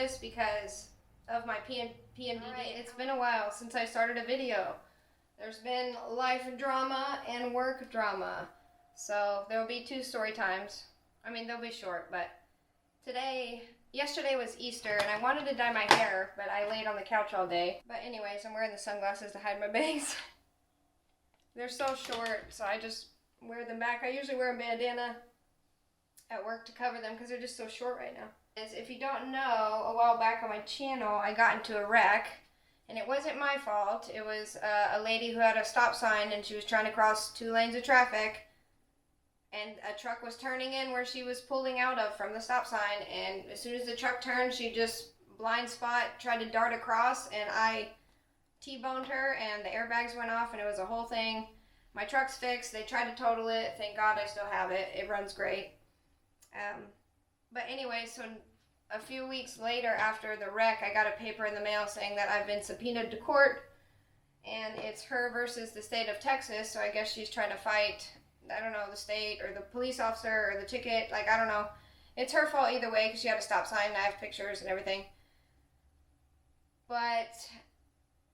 this because of my Pmdd. Right, it's been a while since I started a video. There's been life drama and work drama. So there will be 2 story times. I mean, they'll be short, but yesterday was Easter and I wanted to dye my hair, but I laid on the couch all day. But anyways, I'm wearing the sunglasses to hide my bangs. They're so short, so I just wear them back. I usually wear a bandana at work to cover them because they're just so short right now. If you don't know, a while back on my channel, I got into a wreck, and it wasn't my fault. It was a lady who had a stop sign, and she was trying to cross 2 lanes of traffic, and a truck was turning in where she was pulling out of from the stop sign, and as soon as the truck turned, she just blind spot tried to dart across, and I T-boned her, and the airbags went off, and it was a whole thing. My truck's fixed. They tried to total it. Thank God I still have it. It runs great. But anyway, so a few weeks later after the wreck, I got a paper in the mail saying that I've been subpoenaed to court, and it's her versus the state of Texas, so I guess she's trying to fight, I don't know, the state or the police officer or the ticket, like, I don't know. It's her fault either way because she had a stop sign, and I have pictures and everything. But,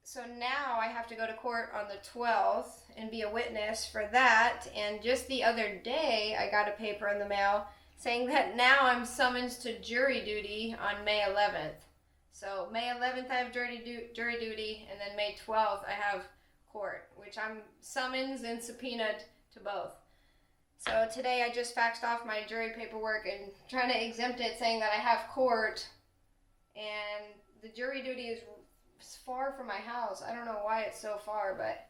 so now I have to go to court on the 12th and be a witness for that, and just the other day I got a paper in the mail saying that now I'm summoned to jury duty on May 11th. So May 11th I have jury duty, and then May 12th I have court, which I'm summoned and subpoenaed to both. So today I just faxed off my jury paperwork and trying to exempt it, saying that I have court, and the jury duty is far from my house. I don't know why it's so far, but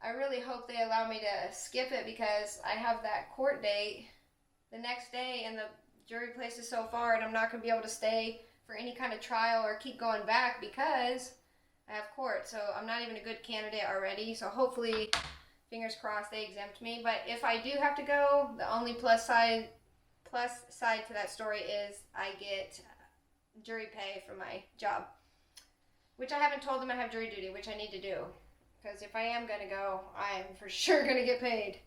I really hope they allow me to skip it because I have that court date the next day, and the jury place is so far, and I'm not going to be able to stay for any kind of trial or keep going back because I have court. So I'm not even a good candidate already. So hopefully, fingers crossed, they exempt me. But if I do have to go, the only plus side to that story is I get jury pay for my job, which I haven't told them I have jury duty, which I need to do. Because if I am going to go, I'm for sure going to get paid.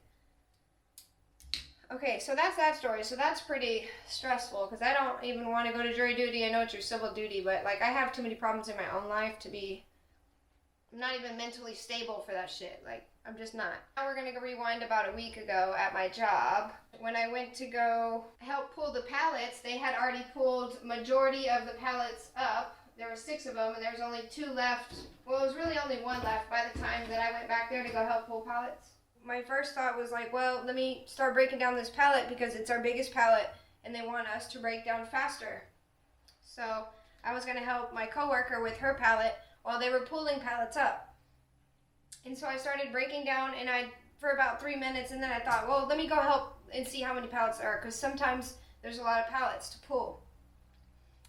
Okay, so that's that story. So that's pretty stressful because I don't even want to go to jury duty. I know it's your civil duty, but like I have too many problems in my own life to be, I'm not even mentally stable for that shit. Like, I'm just not. Now we're going to rewind about a week ago at my job. When I went to go help pull the pallets, they had already pulled majority of the pallets up. There were 6 of them, and there was only 2 left. Well, it was really only 1 left by the time that I went back there to go help pull pallets. My first thought was like, well, let me start breaking down this pallet because it's our biggest pallet, and they want us to break down faster. So I was going to help my coworker with her pallet while they were pulling pallets up. And so I started breaking down, and for about 3 minutes, and then I thought, well, let me go help and see how many pallets there are, because sometimes there's a lot of pallets to pull.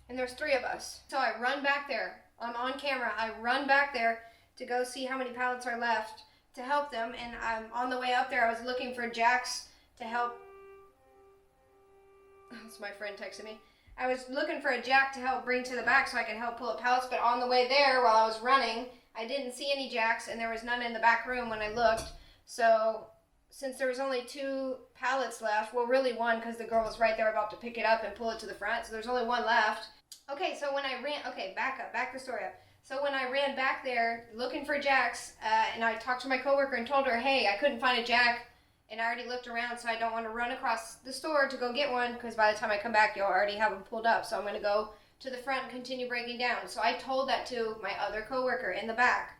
And there's 3 of us. So I run back there. I'm on camera. I run back there to go see how many pallets are left to help them. And on the way up there, I was looking for jacks to help. That's my friend texting me. I was looking for a jack to help bring to the back so I can help pull up pallets. But on the way there, while I was running, I didn't see any jacks, and there was none in the back room when I looked. So since there was only 2 pallets left, well, really 1, because the girl was right there about to pick it up and pull it to the front, so there's only 1 left. Okay, so when I ran, back the story up. So when I ran back there looking for jacks, and I talked to my coworker and told her, hey, I couldn't find a jack, and I already looked around, so I don't want to run across the store to go get one, because by the time I come back, you'll already have them pulled up, so I'm going to go to the front and continue breaking down. So I told that to my other coworker in the back.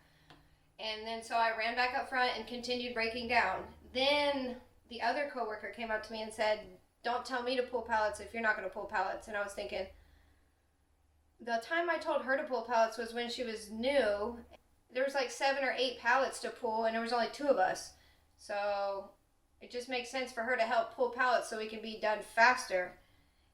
And then so I ran back up front and continued breaking down. Then the other coworker came up to me and said, don't tell me to pull pallets if you're not going to pull pallets. And I was thinking, the time I told her to pull pallets was when she was new. There was like 7 or 8 pallets to pull, and there was only 2 of us. So it just makes sense for her to help pull pallets so we can be done faster.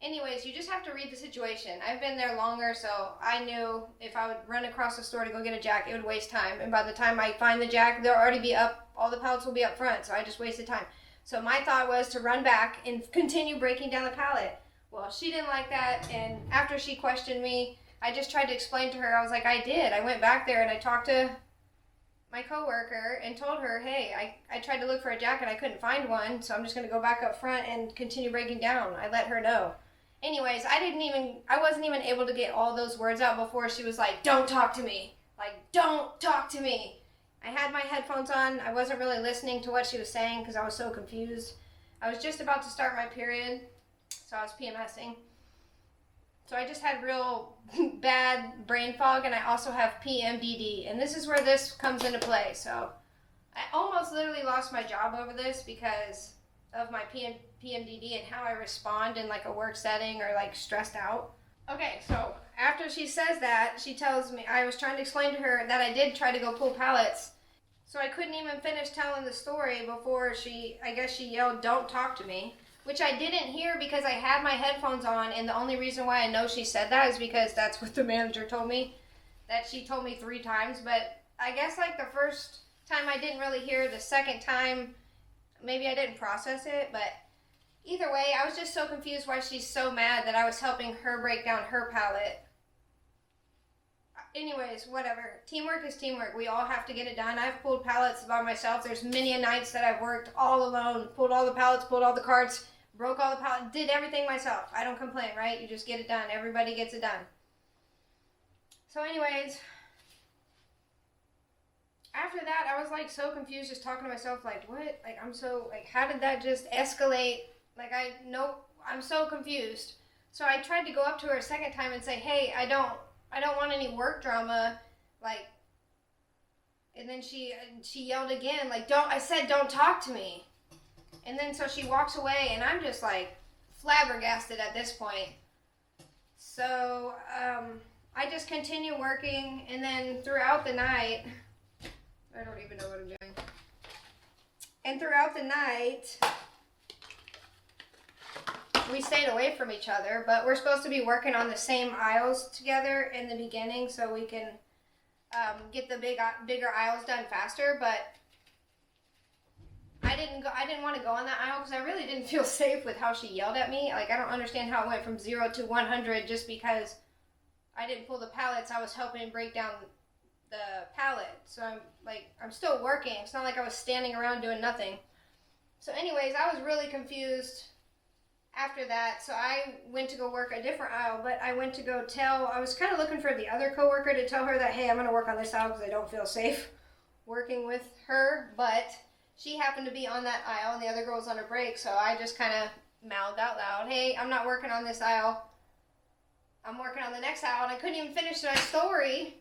Anyways, you just have to read the situation. I've been there longer, so I knew if I would run across the store to go get a jack, it would waste time. And by the time I find the jack, they'll already be up. All the pallets will be up front, so I just wasted time. So my thought was to run back and continue breaking down the pallet. Well, she didn't like that, and after she questioned me, I just tried to explain to her. I was like, I did. I went back there and I talked to my coworker and told her, hey, I tried to look for a jack and I couldn't find one, so I'm just going to go back up front and continue breaking down. I let her know. Anyways, I wasn't even able to get all those words out before she was like, don't talk to me. Like, don't talk to me. I had my headphones on. I wasn't really listening to what she was saying because I was so confused. I was just about to start my period, so I was PMSing. So I just had real bad brain fog, and I also have Pmdd, and this is where this comes into play. So I almost literally lost my job over this because of my Pmdd and how I respond in like a work setting or like stressed out. Okay, so after she says that, she tells me, I was trying to explain to her that I did try to go pull pallets. So I couldn't even finish telling the story before I guess she yelled, don't talk to me, which I didn't hear because I had my headphones on, and the only reason why I know she said that is because that's what the manager told me, that she told me 3 times, but I guess like the first time I didn't really hear, the second time, maybe I didn't process it, but either way, I was just so confused why she's so mad that I was helping her break down her pallet. Anyways, whatever. Teamwork is teamwork. We all have to get it done. I've pulled pallets by myself. There's many nights that I've worked all alone, pulled all the pallets, pulled all the carts, broke all the pallets, did everything myself. I don't complain, right? You just get it done. Everybody gets it done. So anyways, after that, I was like so confused just talking to myself, like, what? Like, I'm so, like, how did that just escalate? Like, I'm so confused. So I tried to go up to her a second time and say, hey, I don't want any work drama, like, and then she yelled again, like, I said don't talk to me. And then so she walks away, and I'm just like flabbergasted at this point. So I just continue working, and then throughout the night, I don't even know what I'm doing. And throughout the night, we stayed away from each other, but we're supposed to be working on the same aisles together in the beginning so we can get the bigger aisles done faster, but I didn't want to go on that aisle because I really didn't feel safe with how she yelled at me. Like, I don't understand how it went from 0 to 100 just because I didn't pull the pallets. I was helping break down the pallet. So I'm still working. It's not like I was standing around doing nothing. So anyways, I was really confused after that, so I went to go work a different aisle, but I went to go I was kind of looking for the other coworker to tell her that, hey, I'm going to work on this aisle because I don't feel safe working with her, but she happened to be on that aisle and the other girl was on her break, so I just kind of mouthed out loud, hey, I'm not working on this aisle. I'm working on the next aisle, and I couldn't even finish my story,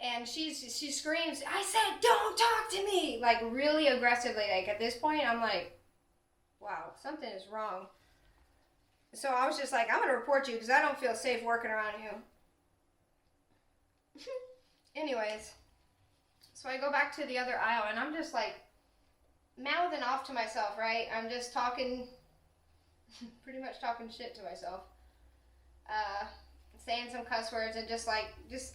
and she screams, I said, don't talk to me, like really aggressively. Like at this point, I'm like, wow, something is wrong. So I was just like, I'm going to report you because I don't feel safe working around you. Anyways, so I go back to the other aisle, and I'm just like mouthing off to myself, right? I'm just talking, pretty much talking shit to myself. Saying some cuss words and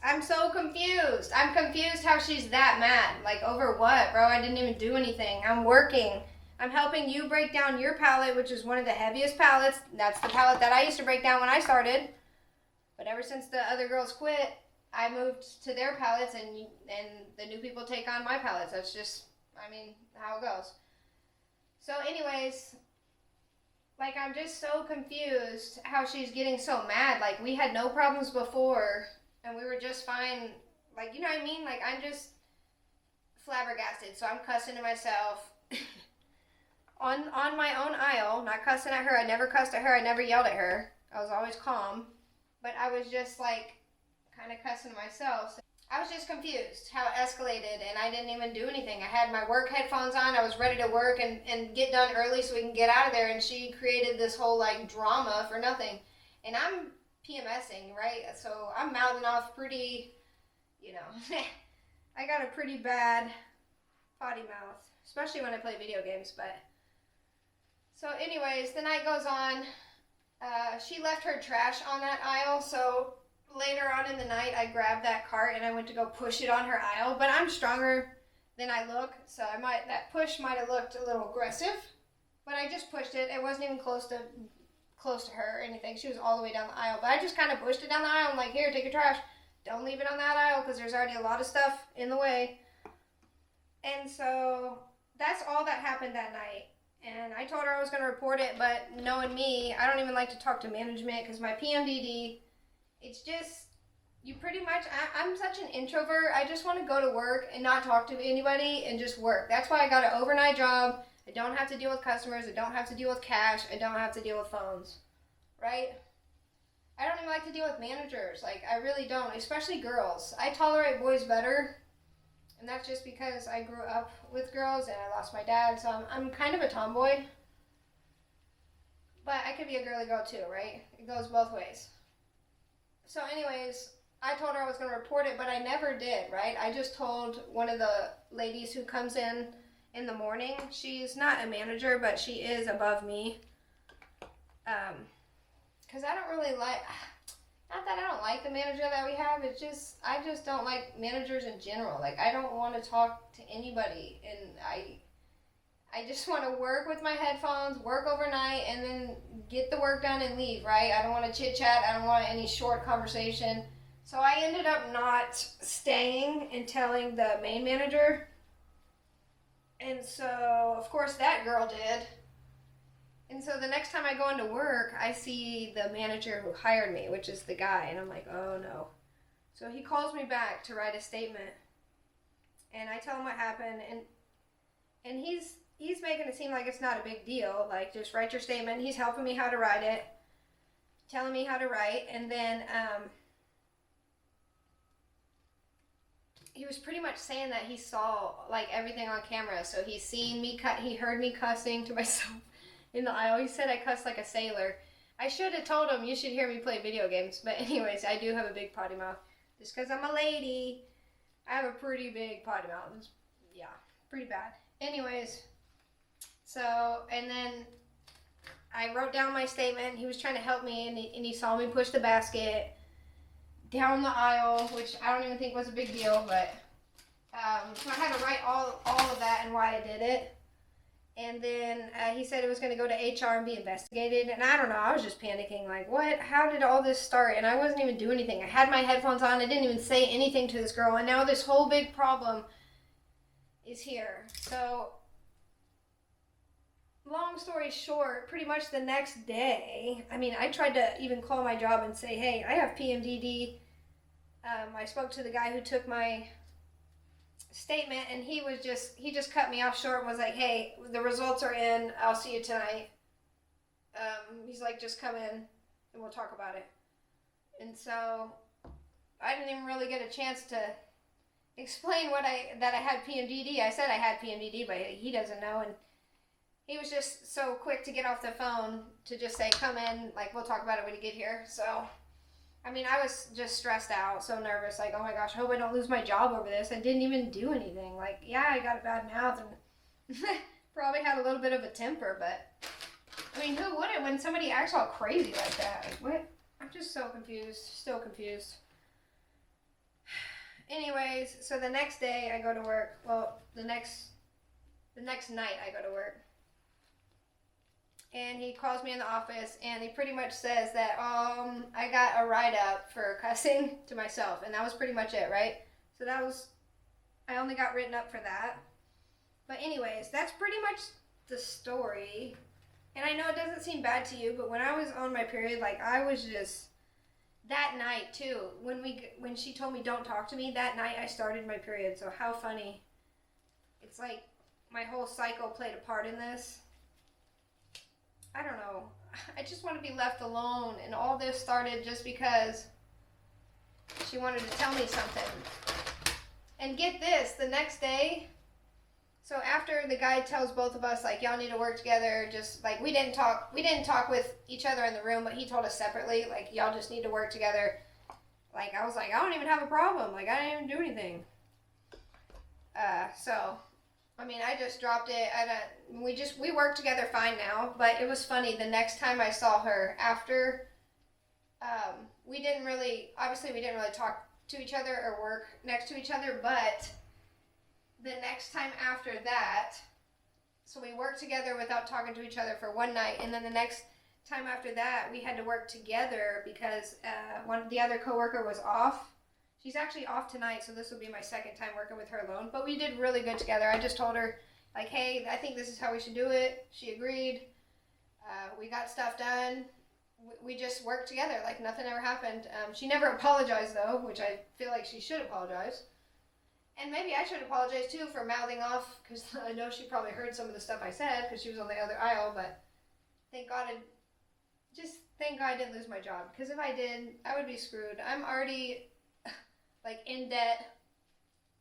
I'm so confused. I'm confused how she's that mad. Like, over what, bro? I didn't even do anything. I'm working. I'm helping you break down your pallet, which is one of the heaviest pallets. That's the pallet that I used to break down when I started. But ever since the other girls quit, I moved to their pallets, and the new people take on my pallets. That's just, I mean, how it goes. So anyways, like, I'm just so confused how she's getting so mad. Like, we had no problems before, and we were just fine. Like, you know what I mean? Like, I'm just flabbergasted. So I'm cussing to myself. On my own aisle, not cussing at her. I never cussed at her. I never yelled at her. I was always calm. But I was just, like, kind of cussing myself. So I was just confused how it escalated, and I didn't even do anything. I had my work headphones on. I was ready to work and get done early so we can get out of there, and she created this whole, like, drama for nothing. And I'm PMSing, right? So I'm mouthing off pretty, you know, I got a pretty bad potty mouth, especially when I play video games, but... So anyways, the night goes on. She left her trash on that aisle, so later on in the night, I grabbed that cart and I went to go push it on her aisle, but I'm stronger than I look, so that push might have looked a little aggressive, but I just pushed it. It wasn't even close to her or anything. She was all the way down the aisle, but I just kind of pushed it down the aisle. I'm like, here, take your trash. Don't leave it on that aisle because there's already a lot of stuff in the way. And so that's all that happened that night. And I told her I was going to report it, but knowing me, I don't even like to talk to management because my PMDD, it's just, you pretty much, I'm such an introvert. I just want to go to work and not talk to anybody and just work. That's why I got an overnight job. I don't have to deal with customers. I don't have to deal with cash. I don't have to deal with phones, right? I don't even like to deal with managers. Like, I really don't, especially girls. I tolerate boys better. And that's just because I grew up with girls and I lost my dad, so I'm kind of a tomboy. But I could be a girly girl too, right? It goes both ways. So anyways, I told her I was going to report it, but I never did, right? I just told one of the ladies who comes in the morning. She's not a manager, but she is above me. Because I don't really like... Not that I don't like the manager that we have, it's just, I just don't like managers in general. Like, I don't want to talk to anybody, and I just want to work with my headphones, work overnight, and then get the work done and leave, right? I don't want to chit-chat, I don't want any short conversation. So I ended up not staying and telling the main manager, and so, of course, that girl did. And so the next time I go into work, I see the manager who hired me, which is the guy, and I'm like, oh no. So he calls me back to write a statement, and I tell him what happened, and he's making it seem like it's not a big deal, like just write your statement. He's helping me how to write it, telling me how to write, and then he was pretty much saying that he saw like everything on camera, so he's seen me he heard me cussing to myself in the aisle. He said I cussed like a sailor. I should have told him you should hear me play video games. But anyways, I do have a big potty mouth. Just because I'm a lady, I have a pretty big potty mouth. It's, yeah, pretty bad. Anyways, so, and then I wrote down my statement. He was trying to help me, and he saw me push the basket down the aisle, which I don't even think was a big deal. But so I had to write all of that and why I did it. And then he said it was going to go to HR and be investigated. And I don't know, I was just panicking, like, what? How did all this start? And I wasn't even doing anything. I had my headphones on. I didn't even say anything to this girl. And now this whole big problem is here. So, long story short, pretty much the next day, I mean, I tried to even call my job and say, hey, I have PMDD. I spoke to the guy who took my statement, and he just cut me off short and was like, hey, the results are in, I'll see you tonight. He's like, just come in and we'll talk about it. And so I didn't even really get a chance to explain that I had PMDD. I said I had PMDD, but he doesn't know, and he was just so quick to get off the phone to just say, come in, like, we'll talk about it when you get here. So I mean, I was just stressed out, so nervous, like, oh my gosh, I hope I don't lose my job over this. I didn't even do anything. Like, yeah, I got a bad mouth and probably had a little bit of a temper, but, I mean, who wouldn't when somebody acts all crazy like that? Like, what? I'm just so confused, still confused. Anyways, so the next day I go to work. Well, the next night I go to work. And he calls me in the office, and he pretty much says that I got a write-up for cussing to myself, and that was pretty much it, right? So I only got written up for that. But anyways, that's pretty much the story. And I know it doesn't seem bad to you, but when I was on my period, like, I was just, that night too, when she told me don't talk to me, that night I started my period. So how funny. It's like my whole cycle played a part in this. I don't know. I just want to be left alone, and all this started just because she wanted to tell me something. And get this, the next day, so after the guy tells both of us, like, y'all need to work together, just, like, we didn't talk with each other in the room, but he told us separately, like, y'all just need to work together. Like, I was like, I don't even have a problem. Like, I didn't even do anything. So, I mean, I just dropped it. We work together fine now, but it was funny. The next time I saw her after, we didn't really talk to each other or work next to each other, but the next time after that, so we worked together without talking to each other for one night, and then the next time after that, we had to work together because the other coworker was off. She's actually off tonight, so this will be my second time working with her alone. But we did really good together. I just told her, Like, hey, I think this is how we should do it. She agreed. We got stuff done. We just worked together like nothing ever happened. She never apologized though, which I feel like she should apologize. And maybe I should apologize too for mouthing off, because I know she probably heard some of the stuff I said because she was on the other aisle, but thank God I didn't lose my job, because if I did, I would be screwed. I'm already like in debt,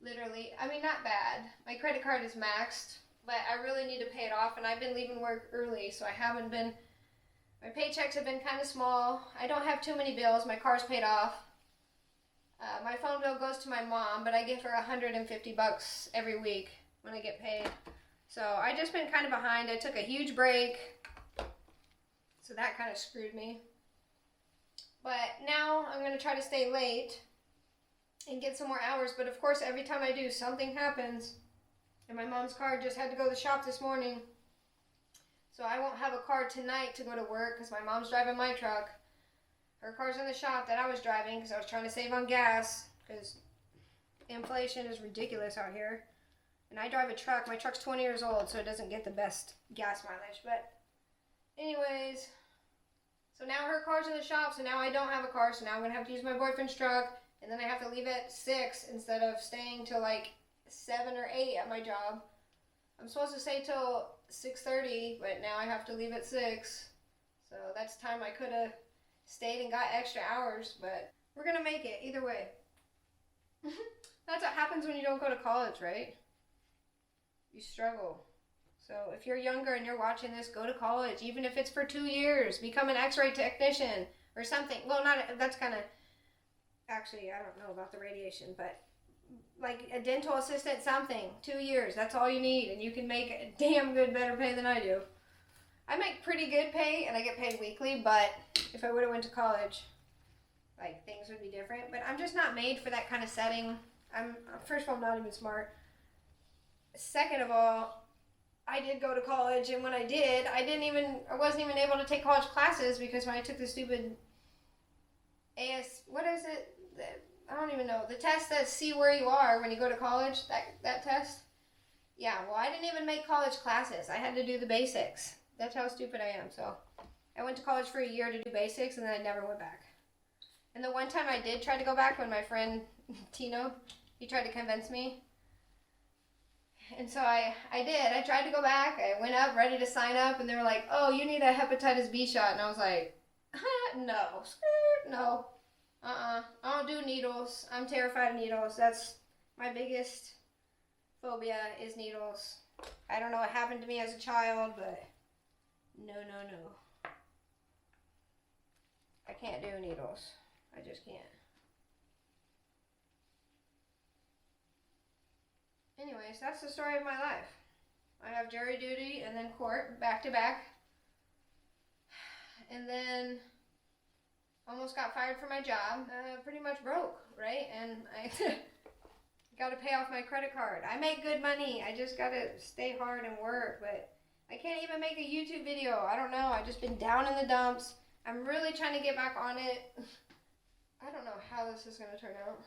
literally. I mean, not bad. My credit card is maxed, but I really need to pay it off, and I've been leaving work early, so I haven't been. My paychecks have been kind of small. I don't have too many bills. My car's paid off. My phone bill goes to my mom, but I give her $150 every week when I get paid. So I just been kind of behind. I took a huge break, so that kind of screwed me. But now I'm going to try to stay late and get some more hours. But of course, every time I do, something happens. And my mom's car just had to go to the shop this morning. So I won't have a car tonight to go to work because my mom's driving my truck. Her car's in the shop that I was driving because I was trying to save on gas, because inflation is ridiculous out here. And I drive a truck. My truck's 20 years old, so it doesn't get the best gas mileage. But anyways, so now her car's in the shop, so now I don't have a car, so now I'm going to have to use my boyfriend's truck, and then I have to leave at 6 instead of staying till like 7 or 8 at my job. I'm supposed to stay till 6:30, but now I have to leave at 6. So that's time I could have stayed and got extra hours, but we're going to make it either way. That's what happens when you don't go to college, right? You struggle. So if you're younger and you're watching this, go to college, even if it's for 2 years. Become an x-ray technician or something. Well, that's kind of, actually, I don't know about the radiation, but like a dental assistant, something. 2 years, that's all you need, and you can make a damn good better pay than I do. I make pretty good pay, and I get paid weekly, but if I would have went to college, like, things would be different. But I'm just not made for that kind of setting. First of all, I'm not even smart. Second of all, I did go to college, and when I did, I wasn't even able to take college classes, because when I took the stupid what is it? I don't even know. The test that see where you are when you go to college, that test? Yeah, well, I didn't even make college classes. I had to do the basics. That's how stupid I am. So I went to college for a year to do basics, and then I never went back. And the one time I did try to go back, when my friend Tino, he tried to convince me. And so I did. I tried to go back. I went up ready to sign up, and they were like, oh, you need a hepatitis B shot. And I was like, no. I don't do needles. I'm terrified of needles. That's my biggest phobia, is needles. I don't know what happened to me as a child, but no. I can't do needles. I just can't. Anyways, that's the story of my life. I have jury duty and then court back to back. And then almost got fired from my job. Pretty much broke, right? And I got to pay off my credit card. I make good money. I just got to stay hard and work. But I can't even make a YouTube video. I don't know. I've just been down in the dumps. I'm really trying to get back on it. I don't know how this is going to turn out.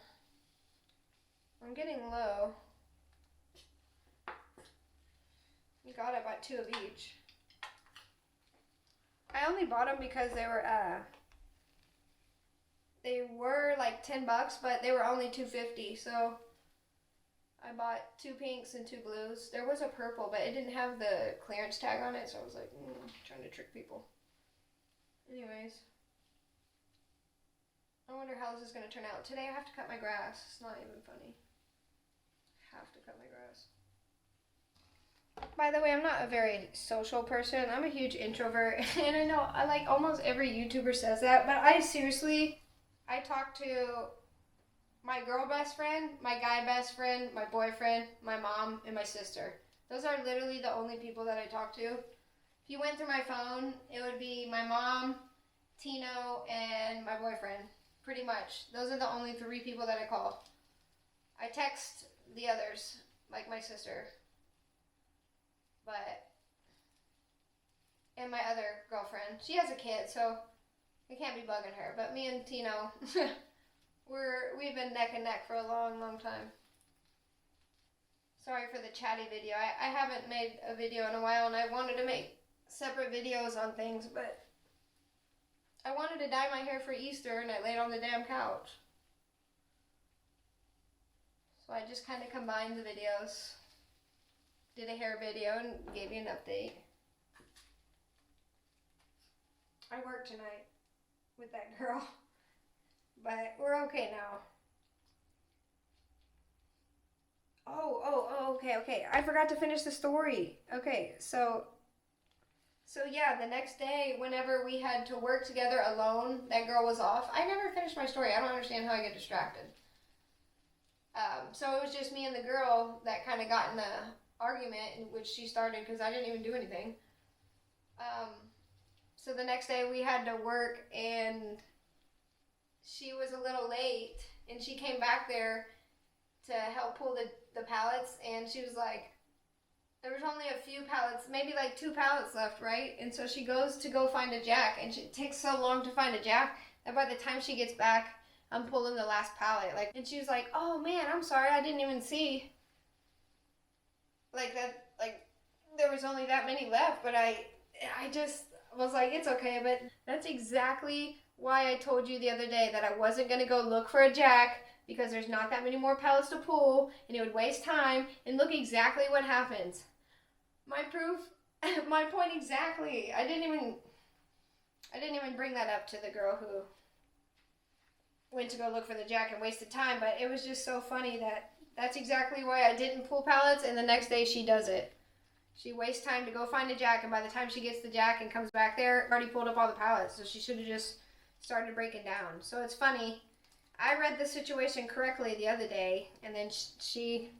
I'm getting low. God, I bought 2 of each. I only bought them because they were like $10, but they were only $2.50. So I bought 2 pinks and 2 blues. There was a purple, but it didn't have the clearance tag on it, so I was like, trying to trick people. Anyways, I wonder how this is going to turn out. Today I have to cut my grass. It's not even funny. I have to cut my grass. By the way, I'm not a very social person. I'm a huge introvert, and I know almost every YouTuber says that, but I talk to my girl best friend, my guy best friend, my boyfriend, my mom, and my sister. Those are literally the only people that I talk to. If you went through my phone, it would be my mom, Tino, and my boyfriend, pretty much. Those are the only 3 people that I call. I text the others, like my sister. And my other girlfriend, she has a kid, so I can't be bugging her. But me and Tino, we've been neck and neck for a long, long time. Sorry for the chatty video. I haven't made a video in a while, and I wanted to make separate videos on things, but I wanted to dye my hair for Easter, and I laid on the damn couch. So I just kind of combined the videos. Did a hair video and gave you an update. I worked tonight with that girl, but we're okay now. Okay. I forgot to finish the story. Okay, so yeah, the next day, whenever we had to work together alone, that girl was off. I never finished my story. I don't understand how I get distracted. So it was just me and the girl that kind of got in the argument, in which she started because I didn't even do anything. So the next day we had to work, and she was a little late, and she came back there to help pull the pallets, and she was like, there was only a few pallets, maybe like 2 pallets left, right? And so she goes to go find a jack, and it takes so long to find a jack that by the time she gets back, I'm pulling the last pallet. And she was like, oh man, I'm sorry, I didn't even see there was only that many left, but I just was like, it's okay. But that's exactly why I told you the other day that I wasn't going to go look for a jack, because there's not that many more pallets to pull, and it would waste time, and look exactly what happens. My proof, my point exactly. I didn't even bring that up to the girl who went to go look for the jack and wasted time, but it was just so funny that that's exactly why I didn't pull pallets, and the next day she does it. She wastes time to go find a jack, and by the time she gets the jack and comes back there, already pulled up all the pallets, so she should have just started breaking down. So it's funny. I read the situation correctly the other day, and then she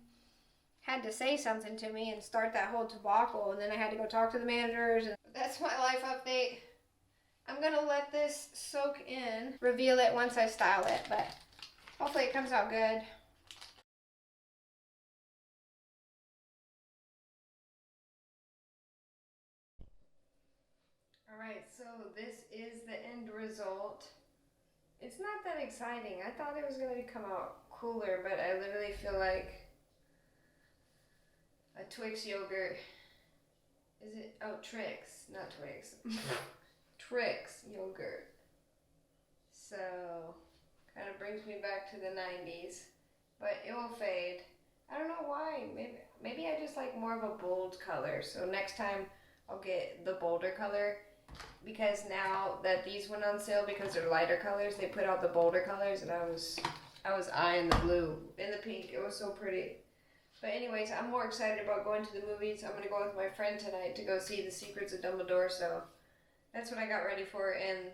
had to say something to me and start that whole debacle, and then I had to go talk to the managers. And that's my life update. I'm going to let this soak in, reveal it once I style it, but hopefully it comes out good. Alright, so this is the end result. It's not that exciting. I thought it was going to come out cooler, but I literally feel like a Twix yogurt. Is it? Oh, Trix, not Twix. Trix yogurt. So, kind of brings me back to the 90s, but it will fade. I don't know why. Maybe I just like more of a bold color. So next time I'll get the bolder color, because now that these went on sale, because they're lighter colors, they put out the bolder colors, and I was eyeing the blue and the pink. It was so pretty. But anyways, I'm more excited about going to the movies. I'm going to go with my friend tonight to go see The Secrets of Dumbledore, so that's what I got ready for. And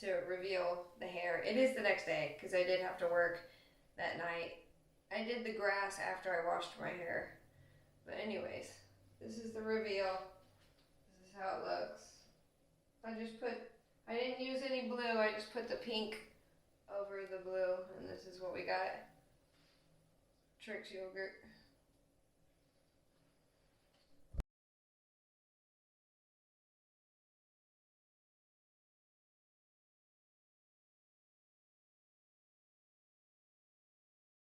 to reveal the hair, it is the next day, because I did have to work that night. I did the grass after I washed my hair. But anyways, this is the reveal. This is how it looks. I didn't use any blue, I just put the pink over the blue, and this is what we got. Trix yogurt.